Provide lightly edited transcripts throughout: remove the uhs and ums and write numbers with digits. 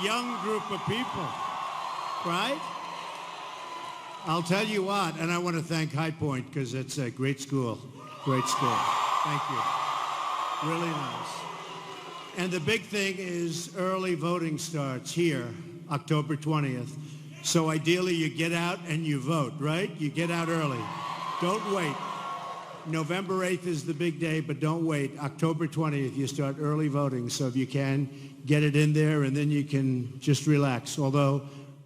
young group of people, right? I'll tell you what, and I want to thank High Point because it's a great school. Great school. Thank you. Really nice. And the big thing is early voting starts here, October 20th. So ideally you get out and you vote, right? You get out early. Don't wait. November 8th is the big day, but don't wait. October 20th, you start early voting. So if you can, get it in there, and then you can just relax. Although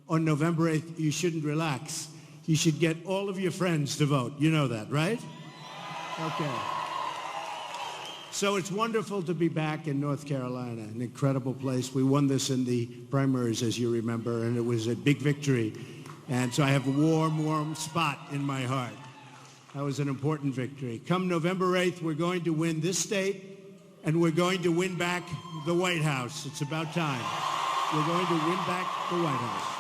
on November 8th, you shouldn't relax. You should get all of your friends to vote. You know that, right? Okay. So it's wonderful to be back in North Carolina, an incredible place. We won this in the primaries, as you remember, and it was a big victory. And so I have a warm, warm spot in my heart. That was an important victory. Come November 8th, we're going to win this state, and we're going to win back the White House. It's about time. We're going to win back the White House.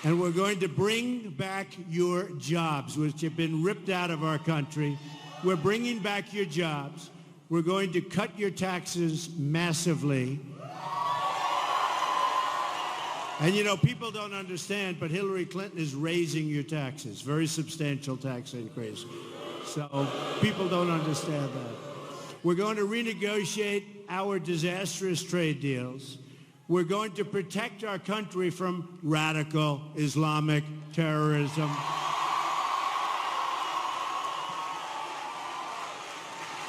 And we're going to bring back your jobs, which have been ripped out of our country. We're bringing back your jobs. We're going to cut your taxes massively. And you know, people don't understand, but Hillary Clinton is raising your taxes, very substantial tax increase. So people don't understand that. We're going to renegotiate our disastrous trade deals. We're going to protect our country from radical Islamic terrorism.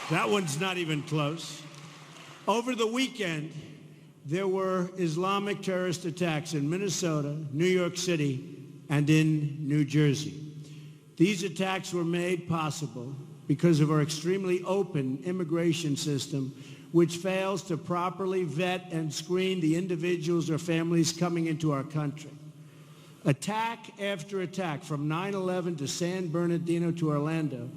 That one's not even close. Over the weekend, there were Islamic terrorist attacks in Minnesota, New York City, and in New Jersey. These attacks were made possible because of our extremely open immigration system, which fails to properly vet and screen the individuals or families coming into our country. Attack after attack, from 9/11 to San Bernardino to Orlando,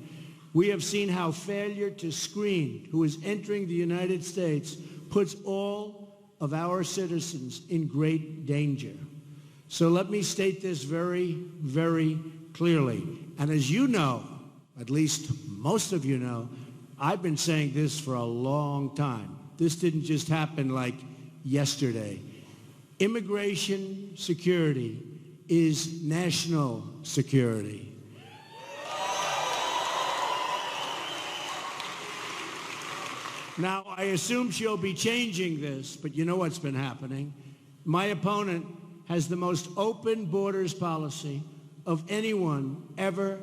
we have seen how failure to screen who is entering the United States puts all of our citizens in great danger. So let me state this very, very clearly. And as you know, at least most of you know, I've been saying this for a long time. This didn't just happen like yesterday. Immigration security is national security. Now, I assume she'll be changing this, but you know what's been happening. My opponent has the most open borders policy of anyone ever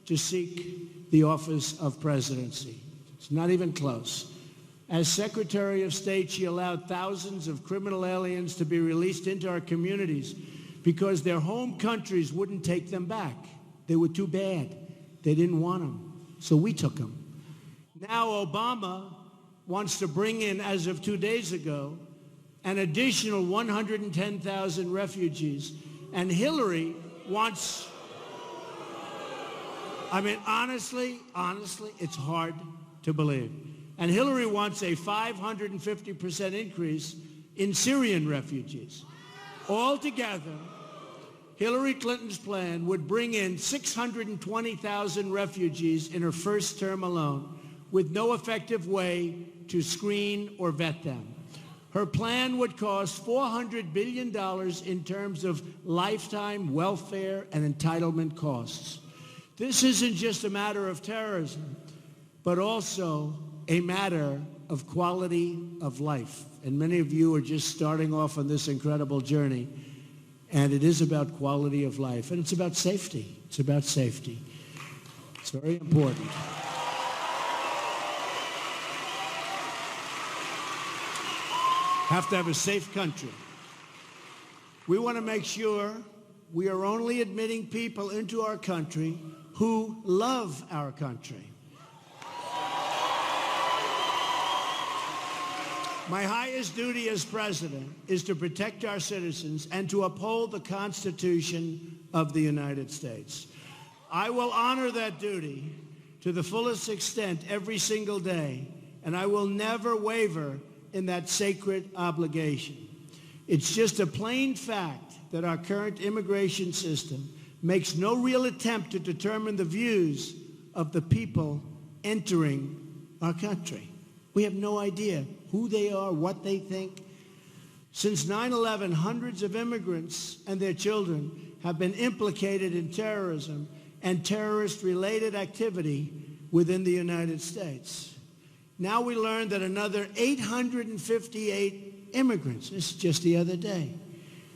to seek the office of presidency. It's not even close. As Secretary of State, she allowed thousands of criminal aliens to be released into our communities because their home countries wouldn't take them back. They were too bad. They didn't want them. So we took them. Now Obama wants to bring in, as of 2 days ago, an additional 110,000 refugees. And Hillary wants, I mean, honestly, it's hard to believe. And Hillary wants a 550% increase in Syrian refugees. Altogether, Hillary Clinton's plan would bring in 620,000 refugees in her first term alone, with no effective way to screen or vet them. Her plan would cost $400 billion in terms of lifetime welfare and entitlement costs. This isn't just a matter of terrorism, but also a matter of quality of life. And many of you are just starting off on this incredible journey. And it is about quality of life. And it's about safety. It's about safety. It's very important. Have to have a safe country. We want to make sure we are only admitting people into our country who love our country. My highest duty as president is to protect our citizens and to uphold the Constitution of the United States. I will honor that duty to the fullest extent every single day, and I will never waver in that sacred obligation. It's just a plain fact that our current immigration system makes no real attempt to determine the views of the people entering our country. We have no idea who they are, what they think. Since 9/11, hundreds of immigrants and their children have been implicated in terrorism and terrorist-related activity within the United States. Now we learned that another 858 immigrants, this is just the other day,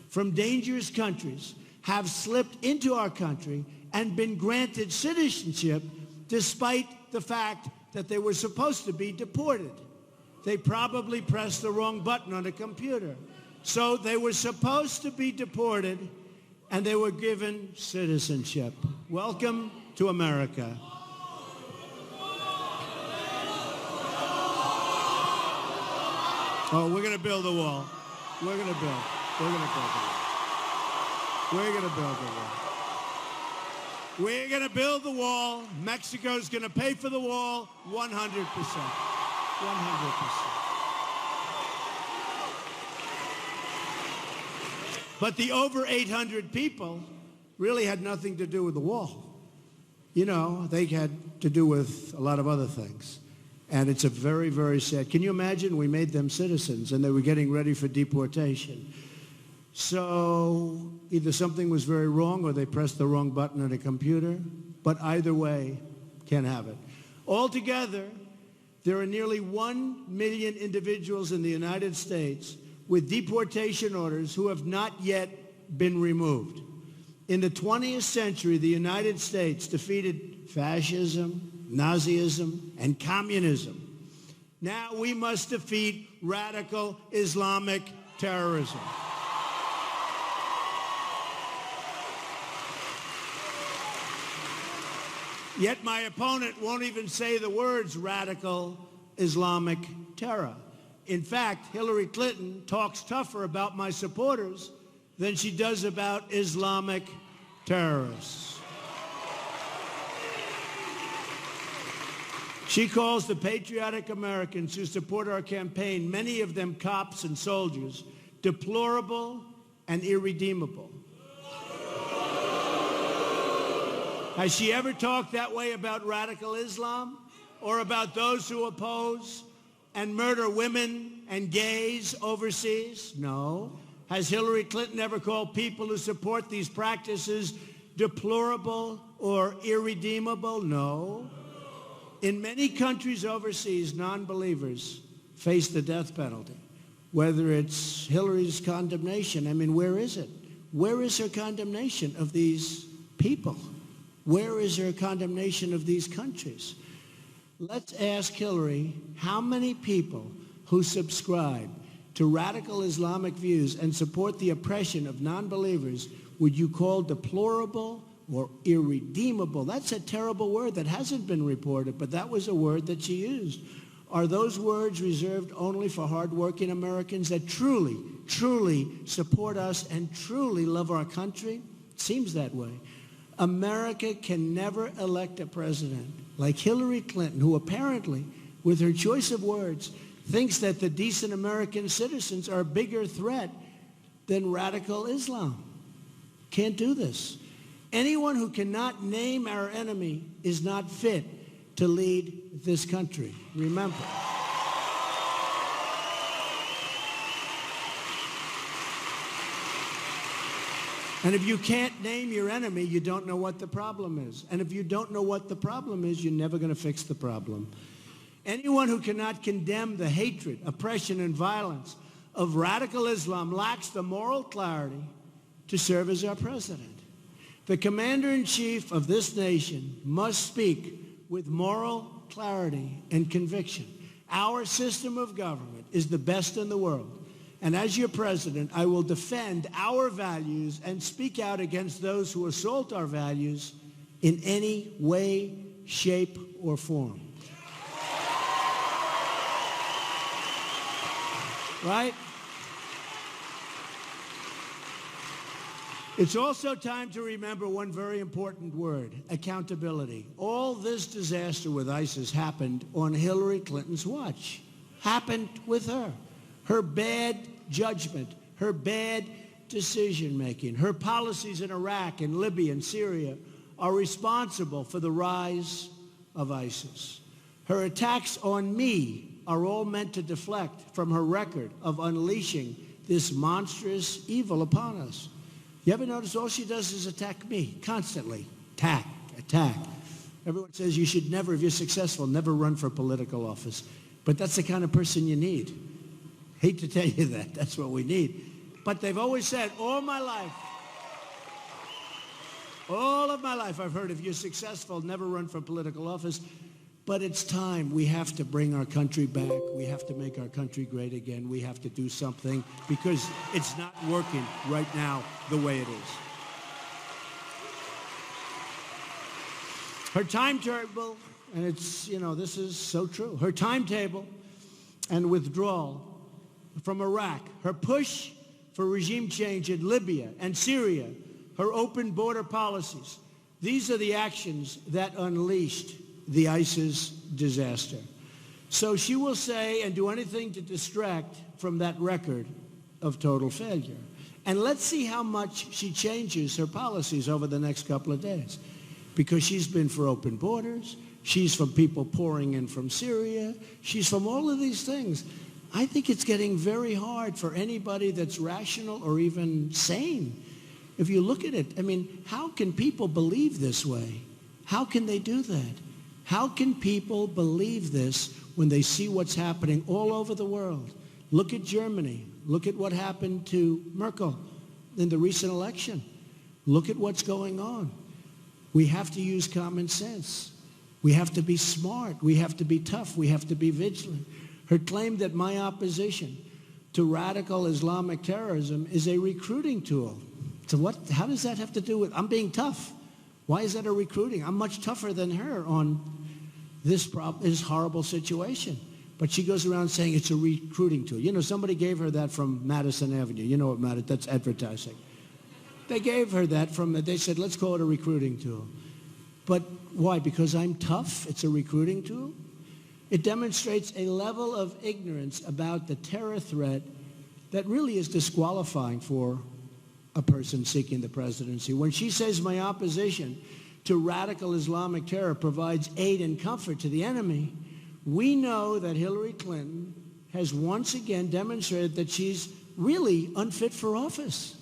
from dangerous countries have slipped into our country and been granted citizenship despite the fact that they were supposed to be deported. They probably pressed the wrong button on a computer. So they were supposed to be deported, and they were given citizenship. Welcome to America. Oh, we're going to build a wall. We're going to build. We're going to build a wall. We're going to build a wall. We're going to build the wall. Mexico's going to pay for the wall 100%. 100%. But the over 800 people really had nothing to do with the wall. You know, they had to do with a lot of other things. And it's a very, very sad. Can you imagine? We made them citizens, and they were getting ready for deportation. So either something was very wrong or they pressed the wrong button on a computer. But either way, can't have it. Altogether, there are nearly 1 million individuals in the United States with deportation orders who have not yet been removed. In the 20th century, the United States defeated fascism, Nazism, and communism. Now we must defeat radical Islamic terrorism. Yet my opponent won't even say the words radical Islamic terror. In fact, Hillary Clinton talks tougher about my supporters than she does about Islamic terrorists. She calls the patriotic Americans who support our campaign, many of them cops and soldiers, deplorable and irredeemable. Has she ever talked that way about radical Islam or about those who oppose and murder women and gays overseas? No. Has Hillary Clinton ever called people who support these practices deplorable or irredeemable? No. In many countries overseas, non-believers face the death penalty. Whether it's Hillary's condemnation, I mean, where is it? Where is her condemnation of these people? Where is her condemnation of these countries? Let's ask Hillary how many people who subscribe to radical Islamic views and support the oppression of non-believers would you call deplorable or irredeemable? That's a terrible word that hasn't been reported, but that was a word that she used. Are those words reserved only for hardworking Americans that truly, truly support us and truly love our country? It seems that way. America can never elect a president like Hillary Clinton, who apparently, with her choice of words, thinks that the decent American citizens are a bigger threat than radical Islam. Can't do this. Anyone who cannot name our enemy is not fit to lead this country. Remember. And if you can't name your enemy, you don't know what the problem is. And if you don't know what the problem is, you're never going to fix the problem. Anyone who cannot condemn the hatred, oppression, and violence of radical Islam lacks the moral clarity to serve as our president. The commander-in-chief of this nation must speak with moral clarity and conviction. Our system of government is the best in the world. And as your president, I will defend our values and speak out against those who assault our values in any way, shape, or form. Right? It's also time to remember one very important word, accountability. All this disaster with ISIS happened on Hillary Clinton's watch. Happened with her. Her bad judgment, her bad decision-making, her policies in Iraq and Libya and Syria are responsible for the rise of ISIS. Her attacks on me are all meant to deflect from her record of unleashing this monstrous evil upon us. You ever notice all she does is attack me constantly? Attack, attack. Everyone says you should never, if you're successful, never run for political office. But that's the kind of person you need. Hate to tell you that. That's what we need. But they've always said, all of my life, I've heard if you're successful, never run for political office. But it's time. We have to bring our country back. We have to make our country great again. We have to do something because it's not working right now the way it is. Her timetable, and it's, this is so true. Her timetable and withdrawal from Iraq, her push for regime change in Libya and Syria, her open border policies. These are the actions that unleashed the ISIS disaster. So she will say and do anything to distract from that record of total failure. And let's see how much she changes her policies over the next couple of days. Because she's been for open borders, she's from people pouring in from Syria, she's from all of these things. I think it's getting very hard for anybody that's rational or even sane. If you look at it, how can people believe this way? How can they do that? How can people believe this when they see what's happening all over the world? Look at Germany. Look at what happened to Merkel in the recent election. Look at what's going on. We have to use common sense. We have to be smart. We have to be tough. We have to be vigilant. Her claim that my opposition to radical Islamic terrorism is a recruiting tool. So how does that have to do with, I'm being tough? Why is that a recruiting? I'm much tougher than her on this horrible situation. But she goes around saying it's a recruiting tool. Somebody gave her that from Madison Avenue. You know what, that's advertising. They gave her that they said, let's call it a recruiting tool. But why? Because I'm tough? It's a recruiting tool? It demonstrates a level of ignorance about the terror threat that really is disqualifying for a person seeking the presidency. When she says my opposition to radical Islamic terror provides aid and comfort to the enemy, we know that Hillary Clinton has once again demonstrated that she's really unfit for office.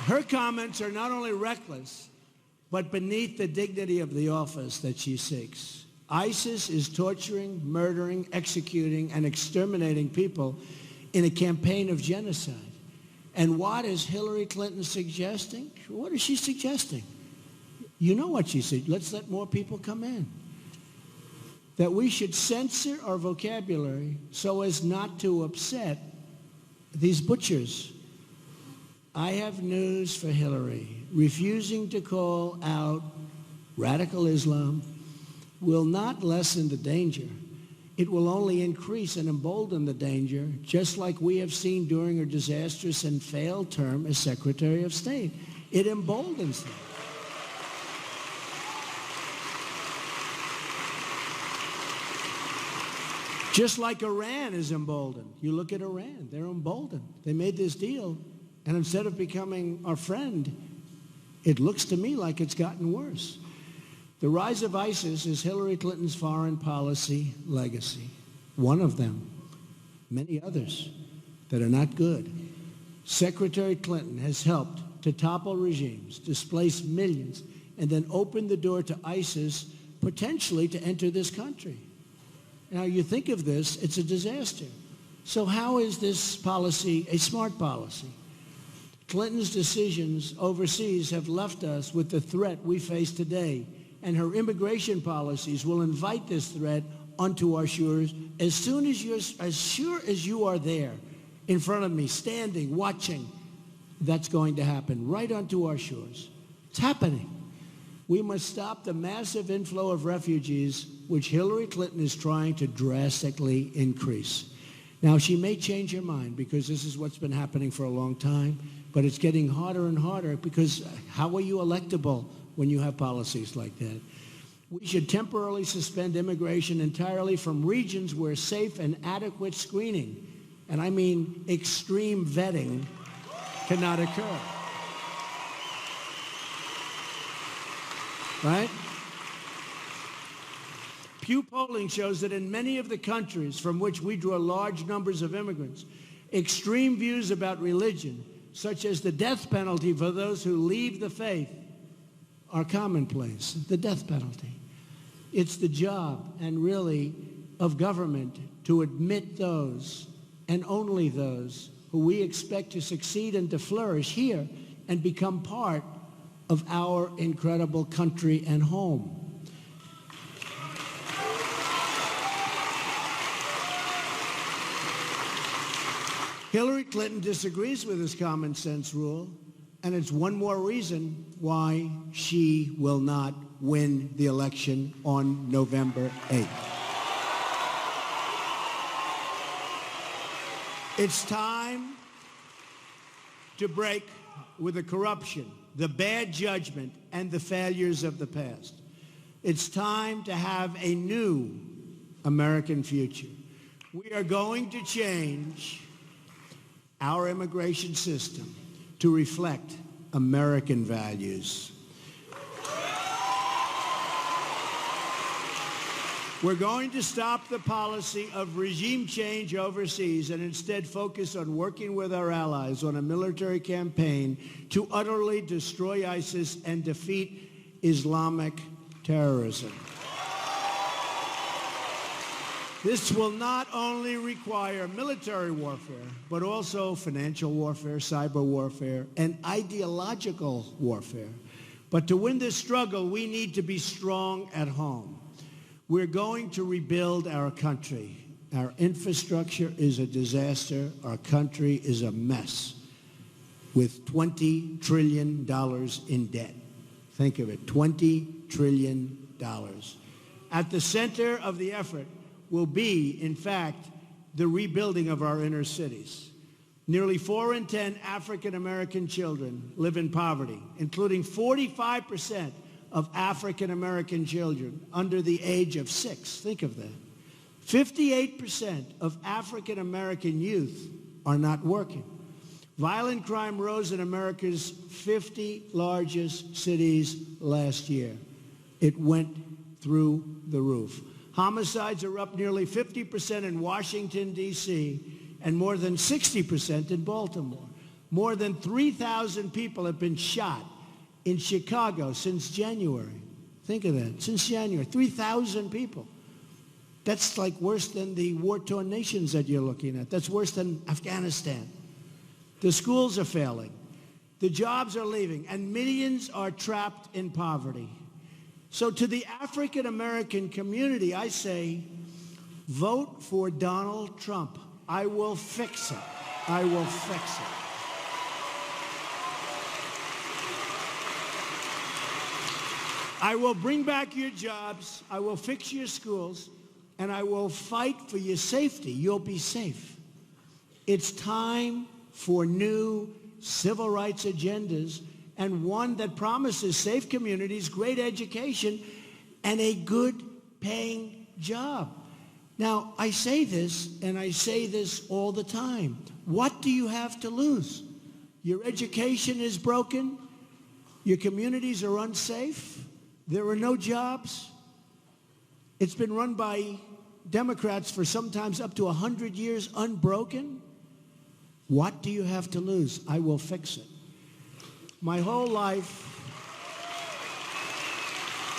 Her comments are not only reckless, but beneath the dignity of the office that she seeks. ISIS is torturing, murdering, executing, and exterminating people in a campaign of genocide. And what is Hillary Clinton suggesting? What is she suggesting? You know what she said. Let's let more people come in. That we should censor our vocabulary so as not to upset these butchers. I have news for Hillary. Refusing to call out radical Islam will not lessen the danger. It will only increase and embolden the danger, just like we have seen during her disastrous and failed term as Secretary of State. It emboldens them. Just like Iran is emboldened. You look at Iran, they're emboldened. They made this deal, and instead of becoming our friend, it looks to me like it's gotten worse. The rise of ISIS is Hillary Clinton's foreign policy legacy. One of them, many others that are not good. Secretary Clinton has helped to topple regimes, displace millions, and then open the door to ISIS potentially to enter this country. Now, you think of this, it's a disaster. So how is this policy a smart policy? Clinton's decisions overseas have left us with the threat we face today, and her immigration policies will invite this threat onto our shores as sure as you are there in front of me, standing, watching. That's going to happen right onto our shores. It's happening. We must stop the massive inflow of refugees, which Hillary Clinton is trying to drastically increase. Now, she may change her mind because this is what's been happening for a long time, but it's getting harder and harder because how are you electable when you have policies like that? We should temporarily suspend immigration entirely from regions where safe and adequate screening, and I mean extreme vetting, cannot occur. right? Pew polling shows that in many of the countries from which we draw large numbers of immigrants, extreme views about religion, such as the death penalty for those who leave the faith, are commonplace. The death penalty. It's the job, and really, of government to admit those, and only those, who we expect to succeed and to flourish here and become part of our incredible country and home. Hillary Clinton disagrees with this common sense rule, and it's one more reason why she will not win the election on November 8th. It's time to break with the corruption, the bad judgment, and the failures of the past. It's time to have a new American future. We are going to change our immigration system to reflect American values. We're going to stop the policy of regime change overseas and instead focus on working with our allies on a military campaign to utterly destroy ISIS and defeat Islamic terrorism. This will not only require military warfare, but also financial warfare, cyber warfare, and ideological warfare. But to win this struggle, we need to be strong at home. We're going to rebuild our country. Our infrastructure is a disaster. Our country is a mess with $20 trillion in debt. Think of it, $20 trillion. At the center of the effort will be, in fact, the rebuilding of our inner cities. Nearly 4 in 10 African-American children live in poverty, including 45% of African-American children under the age of 6. Think of that. 58% of African-American youth are not working. Violent crime rose in America's 50 largest cities last year. It went through the roof. Homicides are up nearly 50% in Washington, D.C., and more than 60% in Baltimore. More than 3,000 people have been shot in Chicago since January. Think of that, since January, 3,000 people. That's like worse than the war-torn nations that you're looking at. That's worse than Afghanistan. The schools are failing. The jobs are leaving, and millions are trapped in poverty. So to the African-American community, I say, vote for Donald Trump. I will fix it. I will fix it. I will bring back your jobs. I will fix your schools. And I will fight for your safety. You'll be safe. It's time for new civil rights agendas, and one that promises safe communities, great education, and a good paying job. Now, I say this, and I say this all the time. What do you have to lose? Your education is broken. Your communities are unsafe. There are no jobs. It's been run by Democrats for sometimes up to 100 years unbroken. What do you have to lose? I will fix it. My whole life,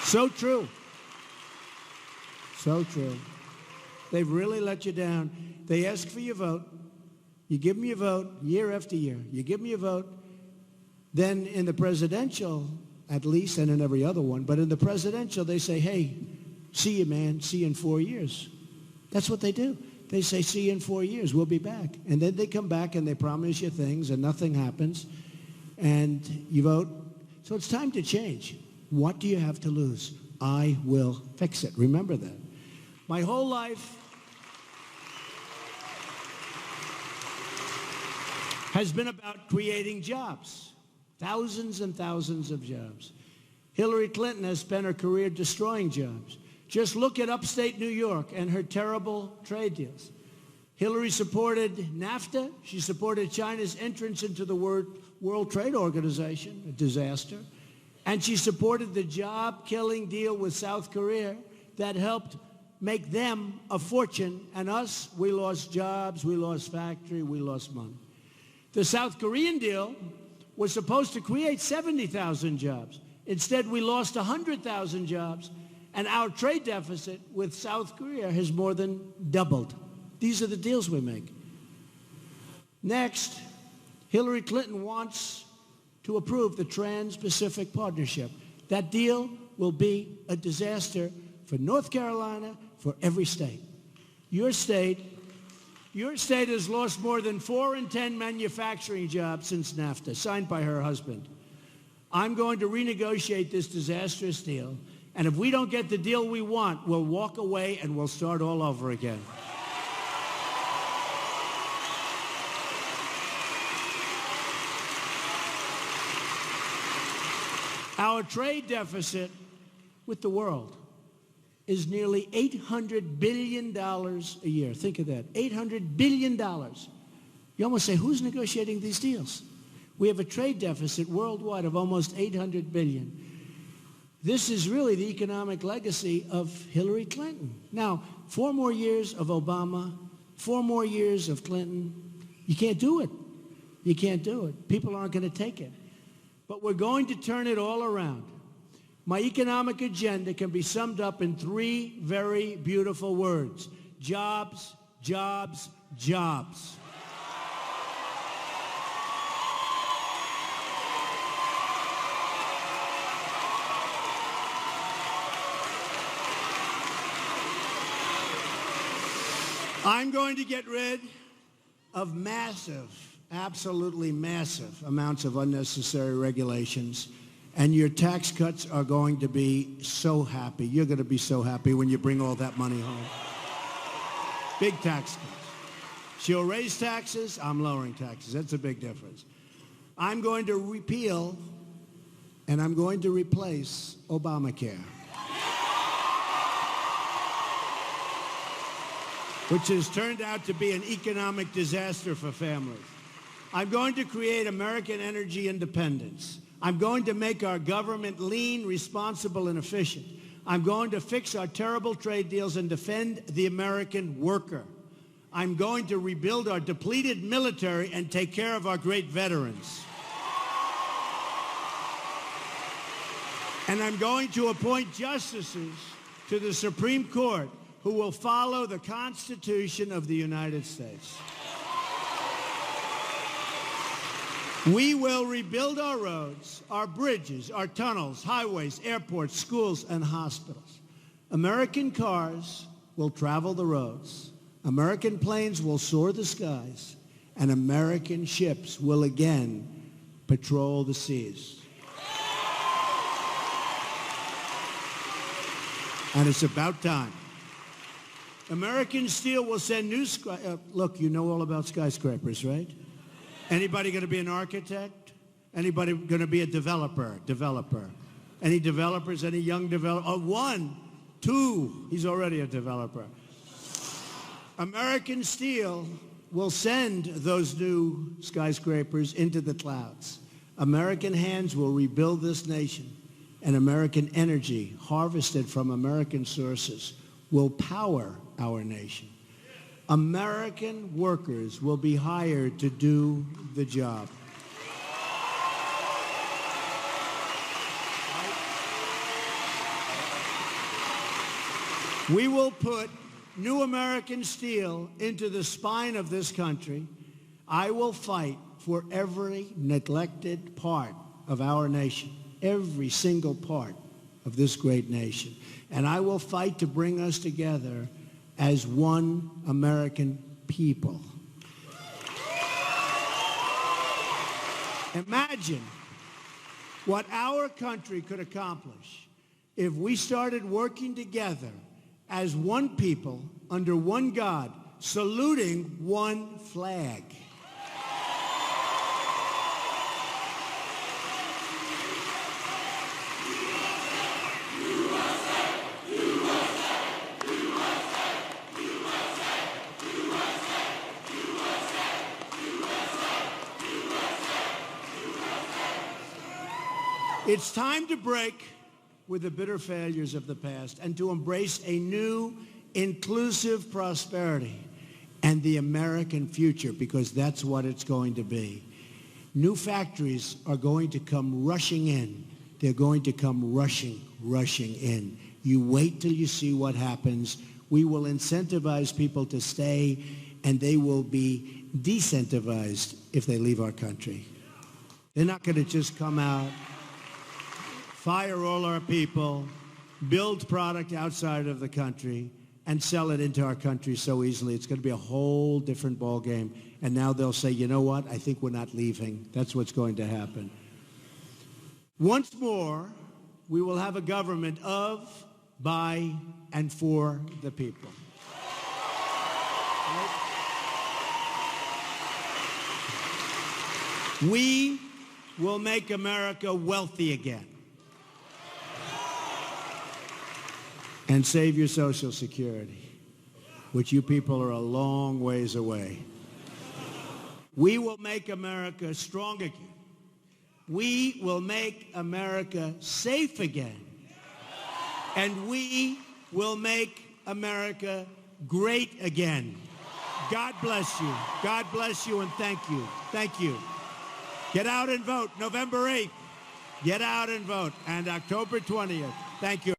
so true. So true. They've really let you down. They ask for your vote. You give them your vote year after year. You give them your vote. Then in the presidential, at least, and in every other one, but in the presidential, they say, hey, see you, man. See you in 4 years. That's what they do. They say, see you in 4 years. We'll be back. And then they come back and they promise you things and nothing happens. And you vote. So it's time to change. What do you have to lose? I will fix it. Remember that. My whole life has been about creating jobs. Thousands and thousands of jobs. Hillary Clinton has spent her career destroying jobs. Just look at upstate New York and her terrible trade deals. Hillary supported NAFTA. She supported China's entrance into the World Trade Organization, a disaster. And she supported the job-killing deal with South Korea that helped make them a fortune, and us, we lost jobs, we lost factory, we lost money. The South Korean deal was supposed to create 70,000 jobs. Instead, we lost 100,000 jobs, and our trade deficit with South Korea has more than doubled. These are the deals we make. Next, Hillary Clinton wants to approve the Trans-Pacific Partnership. That deal will be a disaster for North Carolina, for every state. Your state has lost more than 4 in 10 manufacturing jobs since NAFTA, signed by her husband. I'm going to renegotiate this disastrous deal, and if we don't get the deal we want, we'll walk away and we'll start all over again. Our trade deficit with the world is nearly $800 billion a year. Think of that, $800 billion. You almost say, who's negotiating these deals? We have a trade deficit worldwide of almost $800 billion. This is really the economic legacy of Hillary Clinton. Now, 4 more years of Obama, 4 more years of Clinton. You can't do it. You can't do it. People aren't going to take it. But we're going to turn it all around. My economic agenda can be summed up in 3 very beautiful words: jobs, jobs, jobs. I'm going to get rid of massive, absolutely massive amounts of unnecessary regulations. And your tax cuts are going to be so happy. You're going to be so happy when you bring all that money home. Big tax cuts. She'll raise taxes, I'm lowering taxes. That's a big difference. I'm going to repeal and I'm going to replace Obamacare, which has turned out to be an economic disaster for families. I'm going to create American energy independence. I'm going to make our government lean, responsible, and efficient. I'm going to fix our terrible trade deals and defend the American worker. I'm going to rebuild our depleted military and take care of our great veterans. And I'm going to appoint justices to the Supreme Court who will follow the Constitution of the United States. We will rebuild our roads, our bridges, our tunnels, highways, airports, schools, and hospitals. American cars will travel the roads. American planes will soar the skies. And American ships will again patrol the seas. And it's about time. American steel will send new look, you know all about skyscrapers, right? Anybody going to be an architect? Anybody going to be a developer? Any developers? Any young developer? Oh, 1, 2. He's already a developer. American steel will send those new skyscrapers into the clouds. American hands will rebuild this nation, and American energy harvested from American sources will power our nation. American workers will be hired to do the job. We will put new American steel into the spine of this country. I will fight for every neglected part of our nation, every single part of this great nation. And I will fight to bring us together as one American people. Imagine what our country could accomplish if we started working together as one people under one God, saluting one flag. It's time to break with the bitter failures of the past and to embrace a new, inclusive prosperity and the American future, because that's what it's going to be. New factories are going to come rushing in. They're going to come rushing in. You wait till you see what happens. We will incentivize people to stay, and they will be decentivized if they leave our country. They're not going to just come out, fire all our people, build product outside of the country, and sell it into our country so easily. It's going to be a whole different ballgame. And now they'll say, you know what? I think we're not leaving. That's what's going to happen. Once more, we will have a government of, by, and for the people. We will make America wealthy again. And save your Social Security, which you people are a long ways away. We will make America strong again. We will make America safe again. And we will make America great again. God bless you. God bless you, and thank you. Thank you. Get out and vote November 8th. Get out and vote. And October 20th. Thank you.